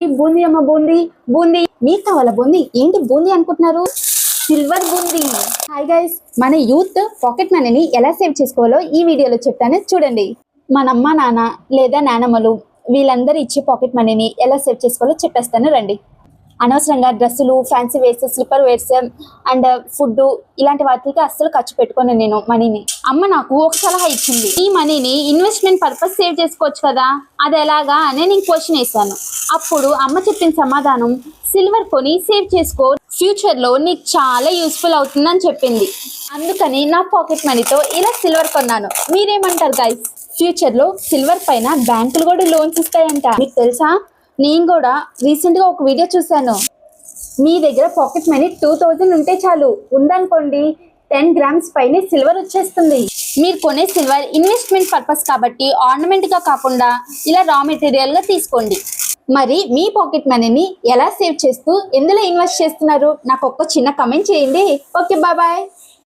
బూందీ అమ్మ బూందీ బూందీ మీకు కావాలా బూందీ? ఏంటి బూందీ అనుకుంటున్నారు? సిల్వర్ బూందీ. హాయ్ గైస్, మన యూత్ పాకెట్ మనీని ఎలా సేవ్ చేసుకోవాలో ఈ వీడియోలో చెప్తాను, చూడండి. మన అమ్మ నాన్న లేదా నానమ్మలు వీళ్ళందరూ ఇచ్చే పాకెట్ మనీని ఎలా సేవ్ చేసుకోవాలో చెప్పేస్తాను, రండి. అనవసరంగా డ్రెస్సులు, fancy wears, slipper wears and food ఇలాంటి వాటికి అస్సలు ఖర్చు పెట్టుకోను నేను మనీని. అమ్మ నాకు ఒక సలహా ఇచ్చింది, ఈ మనీని ఇన్వెస్ట్మెంట్ పర్పస్ సేవ్ చేసుకోవచ్చు కదా, అది ఎలాగా అని నేను క్వశ్చన్ వేసాను. అప్పుడు అమ్మ చెప్పిన సమాధానం, సిల్వర్ కొని సేవ్ చేసుకో, ఫ్యూచర్లో నీకు చాలా యూస్ఫుల్ అవుతుందని చెప్పింది. అందుకని నా పాకెట్ మనీతో ఇలా సిల్వర్ కొన్నాను. మీరేమంటారు గైస్? ఫ్యూచర్లో సిల్వర్ పైన బ్యాంకులు కూడా లోన్స్ ఇస్తాయంట, మీకు తెలుసా? నేను కూడా రీసెంట్గా ఒక వీడియో చూశాను. మీ దగ్గర పాకెట్ మనీ 2000 ఉంటే చాలు, ఉందనుకోండి 10 గ్రామ్స్ పైనే సిల్వర్ వచ్చేస్తుంది. మీరు కొనే సిల్వర్ ఇన్వెస్ట్మెంట్ పర్పస్ కాబట్టి ఆర్నమెంట్గా కాకుండా ఇలా రా మెటీరియల్గా తీసుకోండి. మరి మీ పాకెట్ మనీని ఎలా సేవ్ చేస్తూ ఎందులో ఇన్వెస్ట్ చేస్తున్నారు? నాకు ఒక చిన్న కమెంట్ చేయండి. Okay, bye.